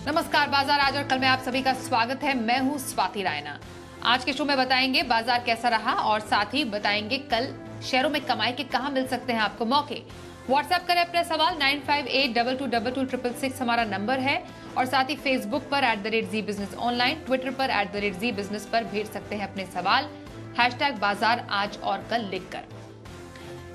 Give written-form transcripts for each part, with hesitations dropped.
नमस्कार, बाजार आज और कल में आप सभी का स्वागत है। मैं हूं स्वाति रायना। आज के शो में बताएंगे बाजार कैसा रहा और साथ ही बताएंगे कल शेयरों में कमाई के कहां मिल सकते हैं आपको मौके। व्हाट्सएप करें अपने सवाल 9582222666 हमारा नंबर है और साथ ही फेसबुक पर @ZEE Business ऑनलाइन, ट्विटर पर @ZEE Business पर भेज सकते हैं अपने सवाल #बाजार आज और कल लिखकर।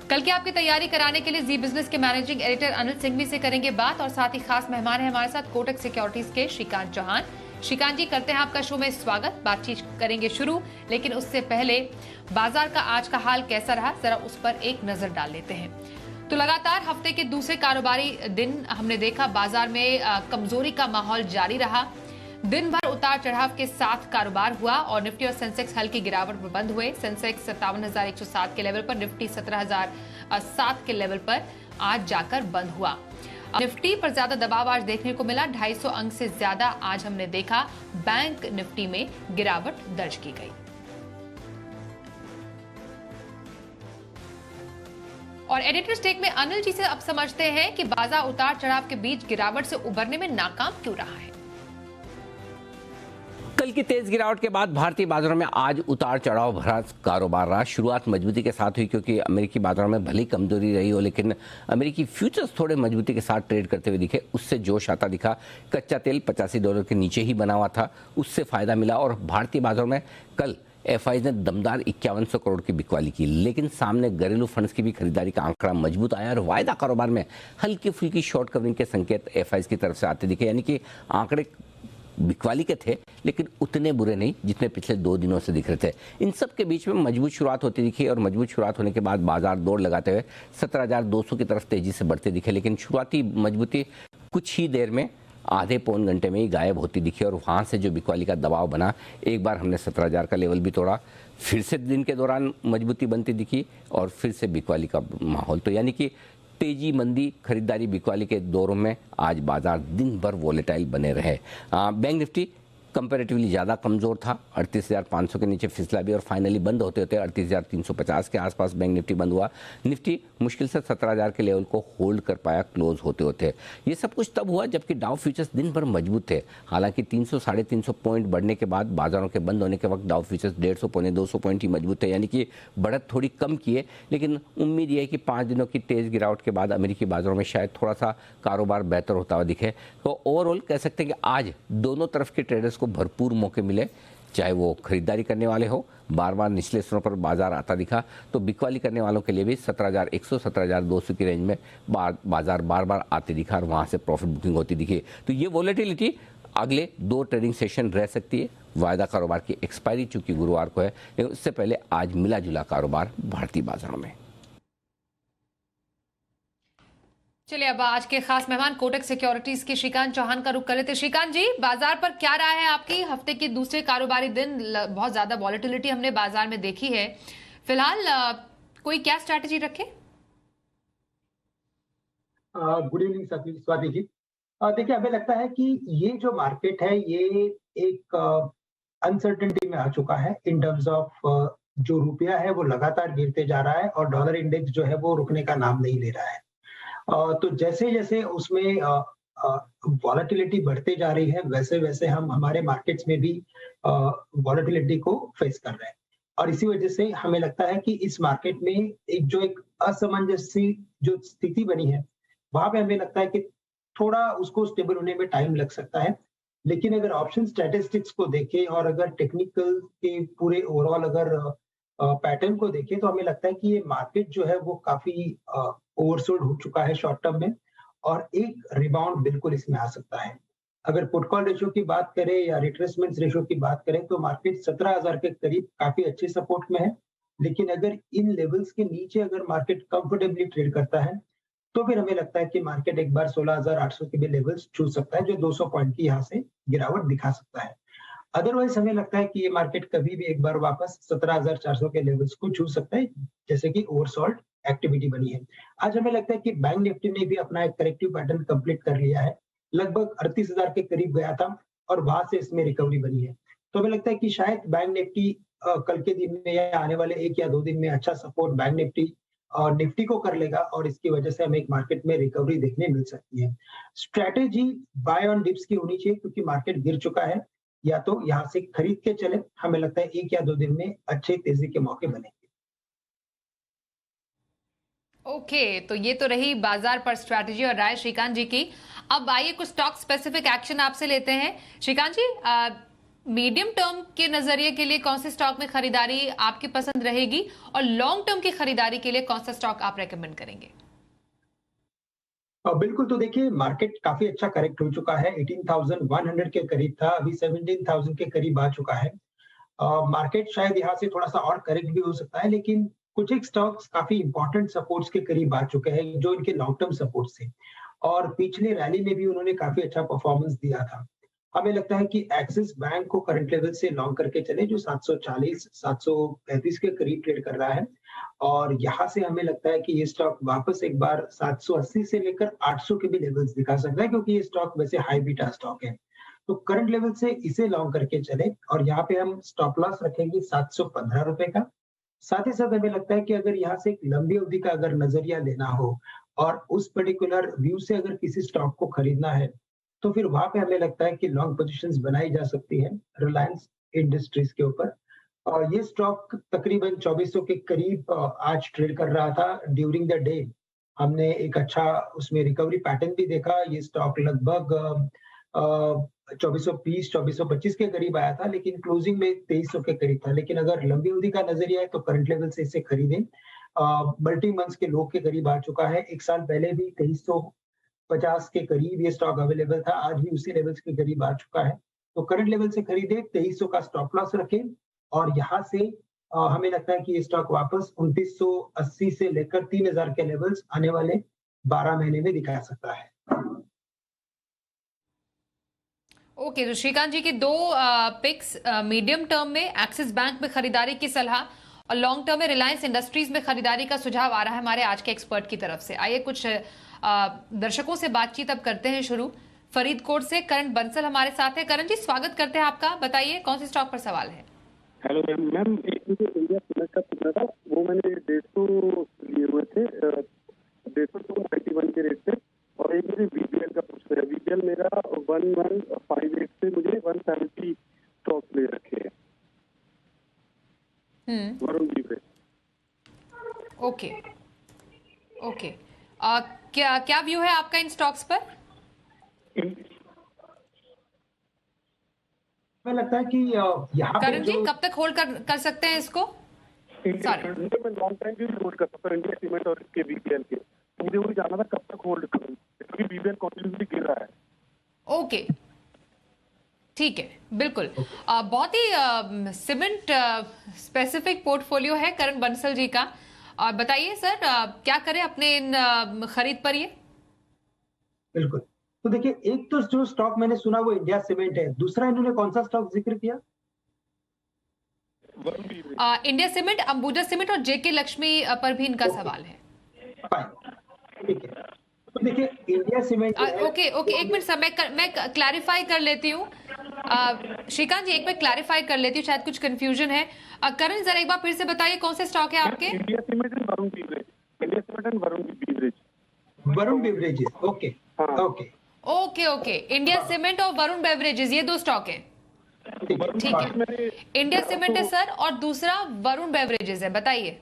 कल की आपकी तैयारी कराने के लिए जी बिजनेस के मैनेजिंग एडिटर अनिल सिंघवी से करेंगे बात और साथ ही खास मेहमान है हमारे साथ कोटक सिक्योरिटीज के श्रीकांत चौहान। श्रीकांत जी, करते हैं आपका शो में स्वागत। बातचीत करेंगे शुरू, लेकिन उससे पहले बाजार का आज का हाल कैसा रहा जरा उस पर एक नजर डाल लेते हैं। तो लगातार हफ्ते के दूसरे कारोबारी दिन हमने देखा बाजार में कमजोरी का माहौल जारी रहा। दिन भर उतार चढ़ाव के साथ कारोबार हुआ और निफ्टी और सेंसेक्स हल्की गिरावट में बंद हुए। सेंसेक्स 57,107 के लेवल पर, निफ्टी 17,007 के लेवल पर आज जाकर बंद हुआ। निफ्टी पर ज्यादा दबाव आज देखने को मिला, 250 अंक से ज्यादा आज हमने देखा बैंक निफ्टी में गिरावट दर्ज की गई। और एडिटर स्टेक में अनिल जी से अब समझते हैं कि बाजार उतार चढ़ाव के बीच गिरावट से उबरने में नाकाम क्यों रहा है। कल की तेज गिरावट के बाद भारतीय बाजारों में आज उतार चढ़ाव भरा कारोबार रहा। शुरुआत मजबूती के साथ हुई क्योंकि अमेरिकी बाजारों में भले कमजोरी रही हो, लेकिन अमेरिकी फ्यूचर्स थोड़े मजबूती के साथ ट्रेड करते हुए दिखे। उससे जोश आता दिखा। कच्चा तेल $85 के नीचे ही बना हुआ था, उससे फायदा मिला और भारतीय बाजारों में कल एफआई ने दमदार 5100 करोड़ की बिकवाली की। लेकिन सामने घरेलू फंड्स की भी खरीदारी का आंकड़ा मजबूत आया और वायदा कारोबार में हल्की फुल्की शॉर्ट कवरिंग के संकेत एफआई की तरफ से आते दिखे। यानी कि आंकड़े बिकवाली के थे लेकिन उतने बुरे नहीं जितने पिछले 2 दिनों से दिख रहे थे। इन सब के बीच में मजबूत शुरुआत होती दिखी और मजबूत शुरुआत होने के बाद बाजार दौड़ लगाते हुए 17,200 की तरफ तेजी से बढ़ते दिखे। लेकिन शुरुआती मजबूती कुछ ही देर में आधे पौन घंटे में ही गायब होती दिखी और वहाँ से जो बिकवाली का दबाव बना, एक बार हमने 17,000 का लेवल भी तोड़ा, फिर से दिन के दौरान मजबूती बनती दिखी और फिर से बिकवाली का माहौल। तो यानी कि तेजी मंदी खरीदारी बिकवाली के दौरों में आज बाजार दिन भर वोलेटाइल बने रहे। बैंक निफ्टी कंपैरेटिवली ज़्यादा कमज़ोर था, 38,500 के नीचे फिसला भी और फाइनली बंद होते होते 38,350 के आसपास बैंक निफ्टी बंद हुआ। निफ्टी मुश्किल से 17,000 के लेवल को होल्ड कर पाया क्लोज होते होते। ये सब कुछ तब हुआ जबकि डाउ फ्यूचर्स दिन भर मजबूत थे। हालांकि 300 साढ़े 300 पॉइंट बढ़ने के बाद बाजारों के बंद होने के वक्त डाउ फ्यूचर्स 150 पौने 200 पॉइंट ही मजबूत थे, यानी कि बढ़त थोड़ी कम किए। लेकिन उम्मीद यह है कि 5 दिनों की तेज़ गिरावट के बाद अमेरिकी बाजारों में शायद थोड़ा सा कारोबार बेहतर होता हुआ दिखे। तो ओवरऑल कह सकते हैं कि आज दोनों तरफ के ट्रेडर्स को भरपूर मौके मिले, चाहे वो खरीदारी करने वाले हो। बार बार निचले स्तरों पर बाजार आता दिखा, तो बिकवाली करने वालों के लिए भी 17,100 17,200 की रेंज में बाजार बार बार आते दिखा और वहां से प्रॉफिट बुकिंग होती दिखी। तो ये वोलेटिलिटी अगले 2 ट्रेडिंग सेशन रह सकती है। वायदा कारोबार की एक्सपायरी चूंकि गुरुवार को है, लेकिन उससे पहले आज मिला जुला कारोबार भारतीय बाजारों में। चलिए अब आज के खास मेहमान कोटक सिक्योरिटीज के श्रीकांत चौहान का रुख कर लेते हैं। श्रीकांत जी, बाजार पर क्या राय है आपकी? हफ्ते के दूसरे कारोबारी दिन बहुत ज्यादा वॉलेटिलिटी हमने बाजार में देखी है। फिलहाल कोई क्या स्ट्रैटेजी रखे? Good evening Swati ji. देखिए, हमें लगता है कि ये जो मार्केट है ये एक अनसर्टेनिटी में आ चुका है इन टर्म्स ऑफ जो रुपया है वो लगातार गिरते जा रहा है और डॉलर इंडेक्स जो है वो रुकने का नाम नहीं ले रहा है। तो जैसे जैसे उसमें वॉलेटिलिटी बढ़ते जा रही है वैसे वैसे हम हमारे मार्केट्स में भी वॉलेटिलिटी को फेस कर रहे हैं और इसी वजह से हमें लगता है कि इस मार्केट में एक असमंजस सी जो स्थिति बनी है वहां पे हमें लगता है कि थोड़ा उसको स्टेबल होने में टाइम लग सकता है। लेकिन अगर ऑप्शन स्टैटिस्टिक्स को देखें और अगर टेक्निकल के पूरे ओवरऑल अगर पैटर्न को देखें तो हमें लगता है कि ये मार्केट जो है वो काफी ओवरसोल्ड हो चुका है शॉर्ट टर्म में और एक रिबाउंड बिल्कुल इसमें आ सकता है। अगर पुट कॉल रेशियो की बात करें या रिट्रेसमेंट रेशियो की बात करें तो मार्केट 17,000 के करीब काफी अच्छे सपोर्ट में है। लेकिन अगर इन लेवल्स के नीचे अगर मार्केट कंफर्टेबली ट्रेड करता है तो फिर हमें लगता है कि मार्केट एक बार 16,800 के भी लेवल्स छू सकता है, जो 200 पॉइंट की यहाँ से गिरावट दिखा सकता है। अदरवाइज हमें लगता है कि ये मार्केट कभी भी एक बार वापस 17,400 के लेवल्स को छू सकता है, जैसे कि ओवरसोल्ड एक्टिविटी बनी है। आज हमें लगता है कि बैंक निफ्टी ने भी अपना एक करेक्टिव पैटर्न कंप्लीट कर लिया है, लगभग 38,000 के करीब गया था और वहां से इसमें रिकवरी बनी है। तो हमें लगता है कि शायद बैंक निफ्टी कल के दिन में या आने वाले 1 या 2 दिन में अच्छा सपोर्ट बैंक निफ्टी निफ्टी को कर लेगा और इसकी वजह से हमें एक मार्केट में रिकवरी देखने मिल सकती है। स्ट्रैटेजी बाय ऑन डिप्स की होनी चाहिए क्योंकि मार्केट गिर चुका है, या तो यहाँ से खरीद के चले, हमें लगता है 1 या 2 दिन में अच्छे तेजी के मौके बनेंगे। ओके, तो ये तो रही बाजार पर स्ट्रैटेजी और राय श्रीकांत जी की। अब आइए कुछ स्टॉक स्पेसिफिक एक्शन आपसे लेते हैं। श्रीकांत जी, मीडियम टर्म के नजरिए के लिए कौन से स्टॉक में खरीदारी आपकी पसंद रहेगी और लॉन्ग टर्म की खरीदारी के लिए कौन सा स्टॉक आप रेकमेंड करेंगे? बिल्कुल, तो देखिए मार्केट काफी अच्छा करेक्ट हो चुका है, 18,100 के करीब था, अभी 17,000 के करीब आ चुका है। मार्केट शायद यहाँ से थोड़ा सा और करेक्ट भी हो सकता है, लेकिन कुछ एक स्टॉक्स काफी इंपॉर्टेंट सपोर्ट्स के करीब आ चुके हैं जो इनके लॉन्ग टर्म सपोर्ट से, और पिछली रैली में भी उन्होंने काफी अच्छा परफॉर्मेंस दिया था। हमें लगता है कि एक्सिस बैंक को करंट लेवल से लॉन्ग करके चले जो 740 735 के करीब ट्रेड कर रहा है, और यहाँ से हमें लगता है कि ये स्टॉक वापस एक बार 780 से लेकर 800 के भी लेवल्स दिखा सकता है क्योंकि ये स्टॉक वैसे हाई बीटा स्टॉक है। तो करंट लेवल से इसे लॉन्ग करके चले, और यहाँ पे हम स्टॉप लॉस रखेंगे 715 रुपए का। साथ ही साथ हमें लगता है कि अगर यहाँ से एक लंबी अवधि का अगर नजरिया लेना हो और उस पर्टिकुलर व्यू से अगर किसी स्टॉक को खरीदना है, तो फिर वहां पे हमें लगता है कि लॉन्ग पोजीशंस बनाई जा सकती है रिलायंस इंडस्ट्रीज के ऊपर। और ये स्टॉक तकरीबन 2400 के करीब आज ट्रेड कर रहा था ड्यूरिंग द डे। हमने एक अच्छा उसमें रिकवरी पैटर्न भी देखा। ये स्टॉक लगभग 2420 2425 के करीब आया था, लेकिन क्लोजिंग में 2300 के करीब था। लेकिन अगर लंबी अवधि का नजरिया है तो करंट लेवल से इसे खरीदें। मल्टी मंथ्स के लो के करीब आ चुका है। एक साल पहले भी 2350 के करीब ये स्टॉक अवेलेबल था, आज भी उसी लेवल्स के करीब आ चुका है। तो करंट लेवल से खरीदे, 2300 का स्टॉप लॉस रखें, और यहाँ से हमें लगता है कि ये स्टॉक वापस 2980 से लेकर 3000 के लेवल्स आने वाले 12 महीने में दिखा सकता है। ओके, तो श्रीकांत जी की दो पिक्स, मीडियम टर्म में एक्सिस बैंक में खरीदारी की सलाह और लॉन्ग टर्म में रिलायंस इंडस्ट्रीज में खरीदारी का सुझाव आ रहा है हमारे आज के एक्सपर्ट की तरफ से। आइए कुछ दर्शकों से बातचीत अब करते हैं शुरू। फरीदकोट से करण बंसल हमारे साथ है। करण जी, स्वागत करते हैं आपका। बताइए कौन से स्टॉक पर सवाल है? हेलो मैम, एक मुझे इंडिया सीमेंट का पूछना था। वो मैंने 150 लिए हुए थे, 150 के रेट पे, और एक मुझे वीपीएल का पूछना है। वीपीएल मेरा 1158 से मुझे 170 स्टॉक ले रखे हैं। वरुण बीवरेज। ओके ओके, क्या व्यू है आपका इन स्टॉक्स पर? हमें लगता है कि यहाँ करण जी, कब तक होल्ड कर सकते हैं इसको? मैं लॉन्ग टाइम भी होल्ड कर सकता हूँ इंडिया सीमेंट और इसके वीपीएल के। मुझे वही जानना था कब तक होल्ड करूँ, क्योंकि वीपीएल कंटिन्यूसली गिर रहा है। ओके, ठीक है, बिल्कुल। बहुत ही सीमेंट स्पेसिफिक पोर्टफोलियो है करण बंसल जी का। और बताइए सर, क्या करें अपने इन खरीद पर? ये बिल्कुल, तो देखिए, एक तो जो स्टॉक मैंने सुना वो इंडिया सीमेंट है, दूसरा इन्होंने कौन सा स्टॉक जिक्र किया? इंडिया सीमेंट, अंबुजा सीमेंट और जेके लक्ष्मी पर भी इनका सवाल है। ठीक है, तो देखिए इंडिया सीमेंट ओके, एक मिनट सर, मैं क्लैरिफाई कर लेती हूँ। श्रीकांत जी, एक मिनट क्लैरिफाई कर लेती हूँ, शायद कुछ कंफ्यूजन है। करण, जरा एक बार फिर से बताइए कौन से स्टॉक है आपके? India cement and Varun beverage. India cement and Varun beverages. Okay okay, India cement और वरुण बेवरेजेस, ये दो स्टॉक है। ठीक है, इंडिया सीमेंट है सर और दूसरा वरुण बेवरेजेस है। बताइए।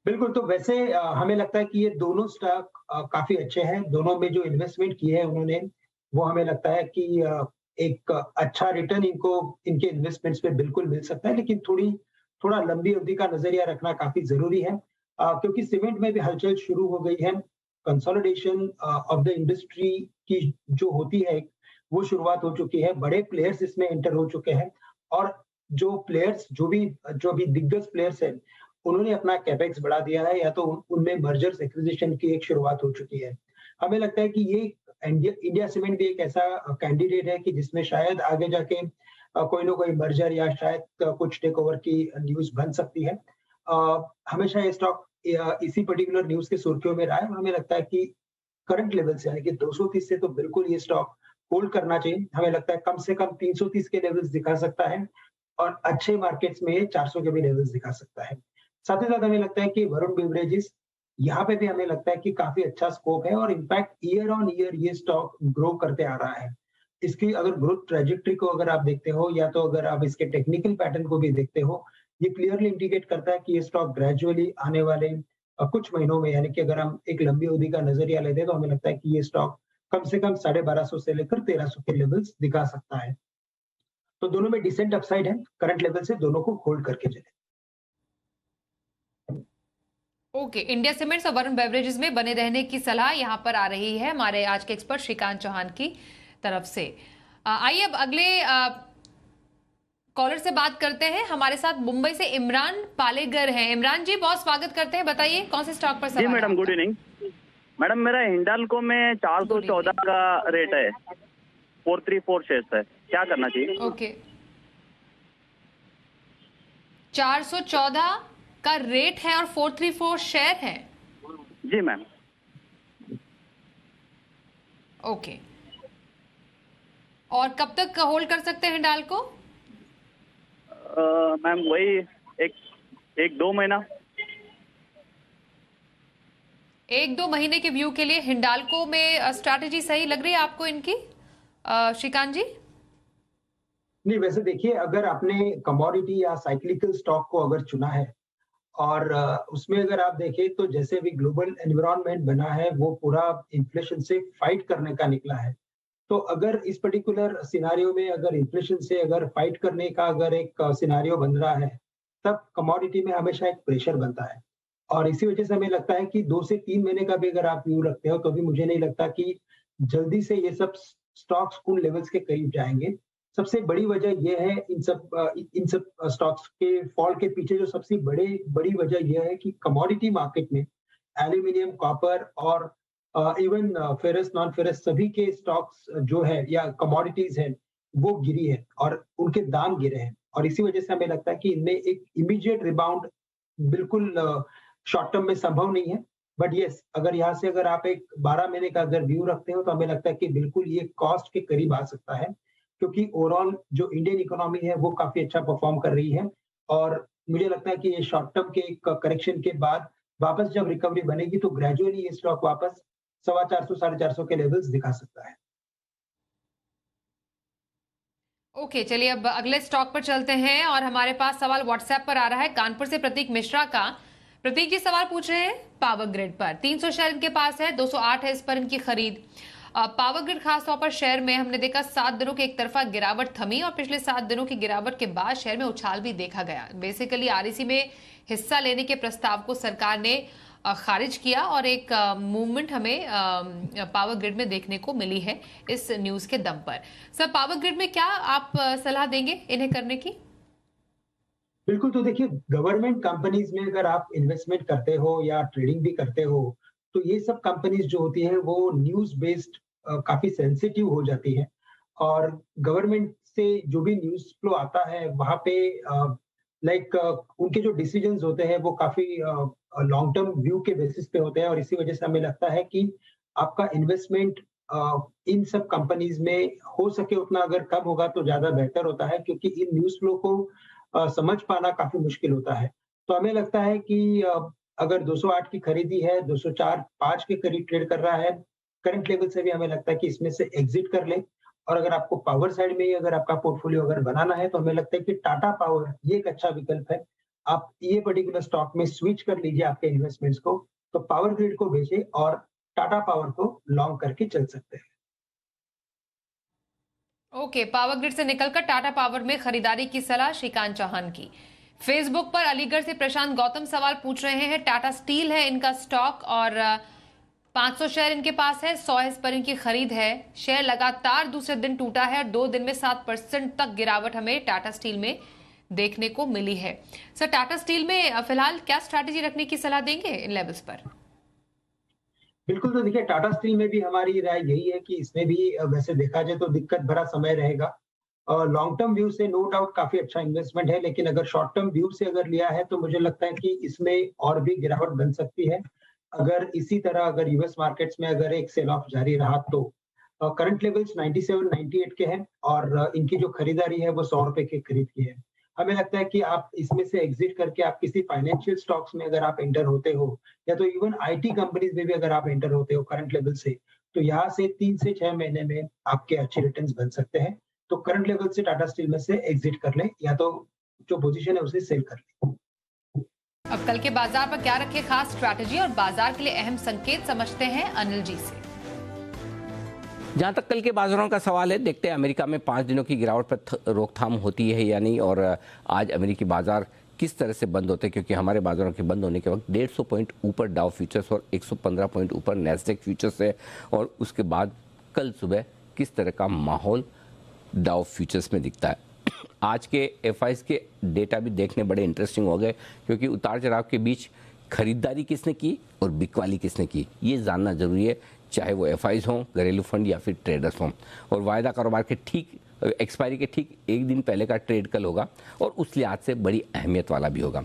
बिल्कुल, तो वैसे हमें लगता है कि ये दोनों स्टॉक काफी अच्छे हैं। दोनों में जो इन्वेस्टमेंट की है उन्होंने, वो हमें लगता है कि एक अच्छा रिटर्न इनको इनके इन्वेस्टमेंट्स पे बिल्कुल मिल सकता है, लेकिन थोड़ा लंबी अवधि का नजरिया रखना काफी जरूरी है, क्योंकि सीमेंट में भी हलचल शुरू हो गई है। कंसोलिडेशन ऑफ द इंडस्ट्री की जो होती है वो शुरुआत हो चुकी है। बड़े प्लेयर्स इसमें एंटर हो चुके हैं, और जो प्लेयर्स जो भी दिग्गज प्लेयर्स हैं उन्होंने अपना कैपेक्स बढ़ा दिया है, या तो उनमें मर्जर्स एक्विजिशन की एक शुरुआत हो चुकी है। हमें लगता है कि ये इंडिया सीमेंट भी एक ऐसा कैंडिडेट है कि जिसमें शायद आगे जाके कोई ना कोई मर्जर या शायद कुछ टेक ओवर की न्यूज बन सकती है। हमेशा ये स्टॉक इसी पर्टिकुलर न्यूज के सुर्खियों में रहा है। हमें लगता है कि करंट लेवल से यानी कि 230 से तो बिल्कुल ये स्टॉक होल्ड करना चाहिए। हमें लगता है कम से कम 330 के लेवल्स दिखा सकता है, और अच्छे मार्केट्स में 400 के भी लेवल्स दिखा सकता है। साथ ही साथ हमें लगता है कि वरुण बेवरेजेस यहाँ पे भी हमें लगता है कि काफी अच्छा स्कोप है और इनफैक्ट ईयर ऑन ईयर ये स्टॉक ग्रो करते आ रहा है। इसकी अगर ग्रोथ ट्रेजेक्टरी को अगर आप देखते हो या तो अगर आप इसके टेक्निकल पैटर्न को भी देखते हो, ये क्लियरली इंडिकेट करता है कि ये स्टॉक ग्रेजुअली आने वाले कुछ महीनों में, यानी कि अगर हम एक लंबी अवधि का नजरिया लेते हैं तो हमें लगता है कि ये स्टॉक कम से कम 1250 से लेकर 1300 के लेवल्स दिखा सकता है। तो दोनों में डिसेंट अपसाइड है, करंट लेवल से दोनों को होल्ड करके चले। ओके, इंडिया सीमेंट्स और वरुण बेवरेजेस में बने रहने की सलाह यहां पर आ रही है हमारे आज के एक्सपर्ट श्रीकांत चौहान की तरफ से। आइए अब अगले कॉलर से बात करते हैं। हमारे साथ मुंबई से इमरान पालेगर हैं। इमरान जी, बहुत स्वागत करते हैं। बताइए कौन से स्टॉक पर सवाल? जी मैडम, गुड इवनिंग। मैडम, मेरा हिंडाल्को में 414 का रेट है, 434 शेयर्स है, क्या करना चाहिए? ओके, 414 का रेट है और 434 शेयर है। जी मैम। ओके, और कब तक होल्ड कर सकते हैं हिंडाल्को? मैम वही एक दो महीना। 1-2 महीने के व्यू के लिए हिंडाल्को में स्ट्रैटेजी सही लग रही है आपको इनकी, श्रीकांत जी? नहीं, वैसे देखिए, अगर आपने कमोडिटी या साइक्लिकल स्टॉक को अगर चुना है और उसमें अगर आप देखें तो जैसे भी ग्लोबल एनवायरनमेंट बना है वो पूरा इन्फ्लेशन से फाइट करने का निकला है। तो अगर इस पर्टिकुलर सिनारियो में अगर इन्फ्लेशन से अगर फाइट करने का अगर एक सिनारियो बन रहा है, तब कमोडिटी में हमेशा एक प्रेशर बनता है और इसी वजह से हमें लगता है कि 2 से 3 महीने का भी अगर आप व्यू रखते हो तो भी मुझे नहीं लगता कि जल्दी से ये सब स्टॉक्स उन लेवल्स के करीब जाएंगे। सबसे बड़ी वजह ये है इन सब स्टॉक्स के फॉल के पीछे जो सबसे बड़ी वजह यह है कि कमोडिटी मार्केट में एल्यूमिनियम, कॉपर और इवन फेरस, नॉन फेरस सभी के स्टॉक्स जो है या कमोडिटीज है वो गिरी है और उनके दाम गिरे हैं और इसी वजह से हमें लगता है कि इनमें एक इमीडिएट रिबाउंड बिल्कुल शॉर्ट टर्म में संभव नहीं है। बट यस, अगर यहाँ से अगर आप एक 12 महीने का अगर व्यू रखते हो तो हमें लगता है कि बिल्कुल ये कॉस्ट के करीब आ सकता है, क्योंकि ओवरऑल जो इंडियन इकोनॉमी है वो काफी अच्छा परफॉर्म कर रही है और मुझे लगता है कि ये शॉर्ट टर्म के एक करेक्शन के बाद वापस जब रिकवरी बनेगी तो ग्रेजुअली ये स्टॉक वापस 450 450 के लेवल्स दिखा सकता है। ओके, चलिए अब अगले स्टॉक पर चलते हैं और हमारे पास सवाल व्हाट्सएप पर आ रहा है कानपुर से प्रतीक मिश्रा का। प्रतीक जी सवाल पूछ रहे हैं पावर ग्रिड पर। 300 शेयर इनके पास है, 208 है इस पर इनकी खरीद। पावर ग्रिड खासतौर पर शेयर में हमने देखा 7 दिनों के एक तरफा गिरावट थमी और पिछले 7 दिनों की गिरावट के बाद शेयर में उछाल भी देखा गया। बेसिकली आरईसी में हिस्सा लेने के प्रस्ताव को सरकार ने खारिज किया और एक मूवमेंट हमें पावर ग्रिड में देखने को मिली है इस न्यूज के दम पर। सर, पावर ग्रिड में क्या आप सलाह देंगे इन्हें करने की? बिल्कुल, तो देखिए, गवर्नमेंट कंपनीज में अगर आप इन्वेस्टमेंट करते हो या ट्रेडिंग भी करते हो तो ये सब कंपनीज जो होती है वो न्यूज बेस्ड काफी सेंसिटिव हो जाती है और गवर्नमेंट से जो भी न्यूज फ्लो आता है वहां पे उनके जो डिसीजंस होते हैं वो काफी लॉन्ग टर्म व्यू के बेसिस पे होते हैं और इसी वजह से हमें लगता है कि आपका इन्वेस्टमेंट इन सब कंपनीज में हो सके उतना अगर कम होगा तो ज्यादा बेहतर होता है, क्योंकि इन न्यूज फ्लो को समझ पाना काफी मुश्किल होता है। तो हमें लगता है कि अगर 208 की खरीदी है, 204-5 के करीब ट्रेड कर रहा है, करंट लेवल से भी हमें लगता है कि इसमें से एग्जिट कर ले और अगर आपको पावर साइड में ही अगर आपका पोर्टफोलियो अगर बनाना है तो हमें लगता है कि टाटा पावर ये एक अच्छा विकल्प है। आप ये पर्टिकुलर स्टॉक में स्विच कर लीजिए आपके इन्वेस्टमेंट्स को, तो पावर ग्रिड को बेचे और टाटा पावर को लॉन्ग करके चल सकते हैं। ओके, पावर ग्रिड से निकलकर टाटा पावर में खरीदारी की सलाह श्रीकांत चौहान की। फेसबुक पर अलीगढ़ से प्रशांत गौतम सवाल पूछ रहे हैं। टाटा स्टील है इनका स्टॉक और 500 शेयर इनके पास है, 100 इस पर इनकी खरीद है। शेयर लगातार दूसरे दिन टूटा है और 2 दिन में 7% तक गिरावट हमें टाटा स्टील में देखने को मिली है। सर, टाटा स्टील में फिलहाल क्या स्ट्रैटेजी रखने की सलाह देंगे इन लेवल्स पर? बिल्कुल, तो देखिए, टाटा स्टील में भी हमारी राय यही है कि इसमें भी वैसे देखा जाए तो दिक्कत भरा समय रहेगा और लॉन्ग टर्म व्यू से नो डाउट काफी अच्छा इन्वेस्टमेंट है, लेकिन अगर शॉर्ट टर्म व्यू से अगर लिया है तो मुझे लगता है कि इसमें और भी गिरावट बन सकती है अगर इसी तरह अगर यूएस मार्केट्स में अगर एक सेल ऑफ जारी रहा तो। करंट लेवल्स 97-98 के हैं और इनकी जो खरीदारी है वो 100 रुपए के करीब की है। हमें लगता है कि आप इसमें से एग्जिट करके आप किसी फाइनेंशियल स्टॉक्स में अगर आप एंटर होते हो, या तो इवन आईटी कंपनीज में भी अगर आप एंटर होते हो करंट लेवल से, तो यहाँ से 3 से 6 महीने में आपके अच्छे रिटर्न्स बन सकते हैं। तो करंट लेवल से टाटा स्टील में से एग्जिट कर लें, या तो जो पोजीशन है उसे सेल कर लें। अब कल के बाजार पर क्या रखे खास स्ट्रैटेजी और बाजार के लिए अहम संकेत समझते हैं अनिल जी से। जहां तक कल के बाजारों का सवाल है, देखते हैं अमेरिका में 5 दिनों की गिरावट पर रोकथाम होती है या नहीं, और आज अमेरिकी बाजार किस तरह से बंद होते हैं, क्योंकि हमारे बाजारों के बंद होने के वक्त 150 पॉइंट ऊपर डाउ फ्यूचर्स और 115 पॉइंट ऊपर नैस्डैक फ्यूचर्स है। और उसके बाद कल सुबह किस तरह का माहौल डाउ फ्यूचर्स में दिखता है। आज के एफआईज के डेटा भी देखने बड़े इंटरेस्टिंग हो गए, क्योंकि उतार चढ़ाव के बीच खरीदारी किसने की और बिकवाली किसने की, ये जानना जरूरी है, चाहे वो एफआईज हों, घरेलू फंड या फिर ट्रेडर्स हों। और वायदा कारोबार के ठीक एक्सपायरी के ठीक एक दिन पहले का ट्रेड कल होगा, और उस लिहाज से बड़ी अहमियत वाला भी होगा।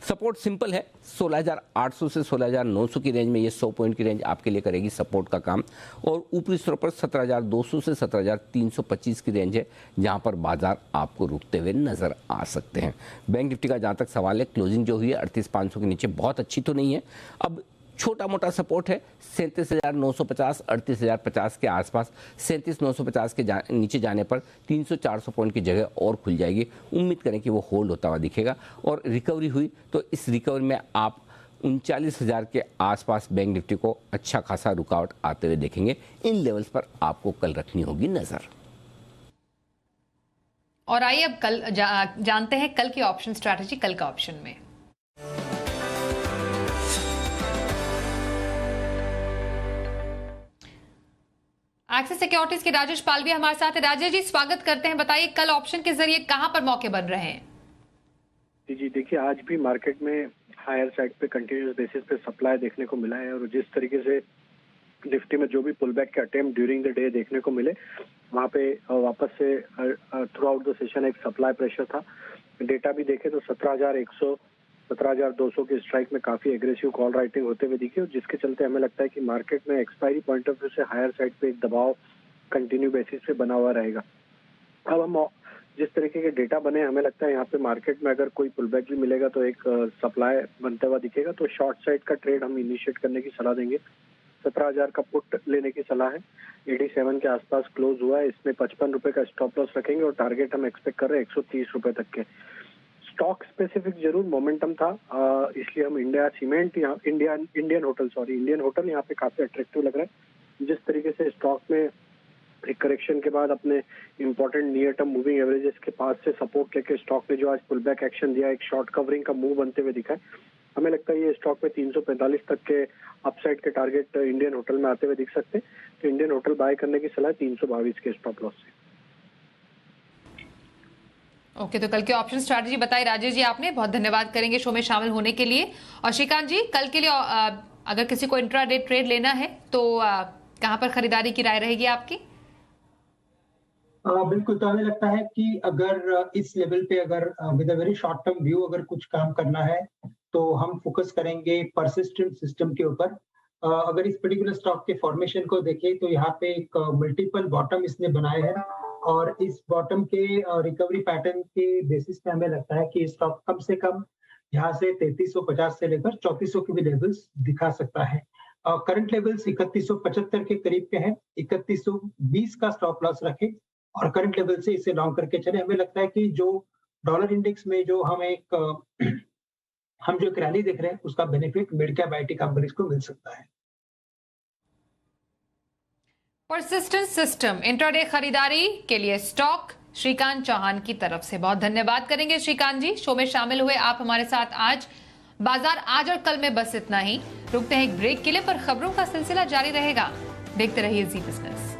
सपोर्ट सिंपल है, 16,800 से 16,900 की रेंज में ये 100 पॉइंट की रेंज आपके लिए करेगी सपोर्ट का काम। और ऊपरी स्तर पर 17,200 से 17,325 की रेंज है, जहां पर बाजार आपको रुकते हुए नजर आ सकते हैं। बैंक निफ्टी का जहां तक सवाल है, क्लोजिंग जो हुई है 38,500 के नीचे बहुत अच्छी तो नहीं है, अब छोटा मोटा सपोर्ट है 37,950, 38,050 के आसपास। 37,950 के नीचे जाने पर 300-400 पॉइंट की जगह और खुल जाएगी। उम्मीद करें कि वो होल्ड होता हुआ दिखेगा, और रिकवरी हुई तो इस रिकवरी में आप 39,000 के आसपास बैंक निफ्टी को अच्छा खासा रुकावट आते हुए देखेंगे। इन लेवल्स पर आपको कल रखनी होगी नजर। और आइए अब कल जानते हैं कल की ऑप्शन स्ट्रैटेजी, कल का ऑप्शन में। एक्सिस सिक्योरिटीज के राजेश पाल भी हमारे साथ है। राजेश जी, स्वागत करते हैं। बताइए कल ऑप्शन के जरिए कहां पर मौके बन रहे हैं? जी देखिए, आज भी मार्केट में हायर साइड पे कंटिन्यूस बेसिस पे सप्लाई देखने को मिला है, और जिस तरीके से निफ्टी में जो भी पुल बैक के अटेम्प्ट ड्यूरिंग द डे देखने को मिले, वहाँ पे वापस से थ्रू आउट द सेशन एक सप्लाई प्रेशर था। डेटा भी देखे तो 17,100 17,200 के स्ट्राइक में काफी एग्रेसिव कॉल राइटिंग होते हुए दिखी, और जिसके चलते हमें लगता है कि मार्केट में एक्सपायरी पॉइंट ऑफ व्यू से हायर साइड पे एक दबाव कंटिन्यू बेसिस पे बना हुआ रहेगा। अब हम जिस तरीके के डेटा बने, हमें लगता है यहाँ पे मार्केट में अगर कोई पुलबैक भी मिलेगा तो एक सप्लाई बनता हुआ दिखेगा, तो शॉर्ट साइड का ट्रेड हम इनिशिएट करने की सलाह देंगे। 17,000 का पुट लेने की सलाह है, 87 के आसपास क्लोज हुआ है, इसमें 55 रुपए का स्टॉप लॉस रखेंगे, और टारगेट हम एक्सपेक्ट कर रहे हैं 130 रुपए तक के। स्टॉक स्पेसिफिक जरूर मोमेंटम था, इसलिए हम इंडियन होटल यहाँ पे काफी अट्रैक्टिव लग रहा है। जिस तरीके से स्टॉक में एक करेक्शन के बाद अपने important near term moving averages के पास से सपोर्ट लेके स्टॉक ने जो आज पुल बैक एक्शन दिया, एक शॉर्ट कवरिंग का मूव बनते हुए दिखा है, हमें लगता है ये स्टॉक में 345 तक के अपसाइड के टारगेट इंडियन होटल में आते हुए दिख सकते हैं। तो इंडियन होटल बाय करने की सलाह 322 के स्टॉप लॉस से। ओके, तो कल के ऑप्शन स्ट्रैटेजी बताई राजेश जी आपने, बहुत धन्यवाद करेंगे शो में शामिल होने के लिए। और श्रीकांत जी, कल के लिए अगर किसी को इंट्राडे ट्रेड लेना है तो कहां पर खरीदारी की राय रहेगी आपकी? बिल्कुल, तो हमें लगता है कि अगर इस लेवल पे अगर with a very short term view अगर कुछ काम करना है, तो हम फोकस करेंगे परसिस्टेंट सिस्टम के ऊपर। अगर इस पर्टिकुलर स्टॉक के फॉर्मेशन को देखें तो यहाँ पे एक मल्टीपल बॉटम इसने बनाए हैं, और इस बॉटम के रिकवरी पैटर्न के बेसिस पे हमें लगता है कि स्टॉक कम से कम यहाँ से 3350 से लेकर 3400 के भी लेवल्स दिखा सकता है। करंट लेवल्स 3175 के करीब के हैं, 3120 का स्टॉप लॉस रखें और करंट लेवल से इसे लॉन्ग करके चले। हमें लगता है कि जो डॉलर इंडेक्स में जो हम जो एक रैली देख रहे हैं उसका benefit mid cap IT companies को मिल सकता है। परसिस्टेंट सिस्टम इंट्राडे खरीदारी के लिए स्टॉक श्रीकांत चौहान की तरफ से बहुत धन्यवाद करेंगे श्रीकांत जी, शो में शामिल हुए आप हमारे साथ आज। बाजार आज और कल में बस इतना ही, रुकते हैं एक ब्रेक के लिए, पर खबरों का सिलसिला जारी रहेगा। देखते रहिए जी बिजनेस।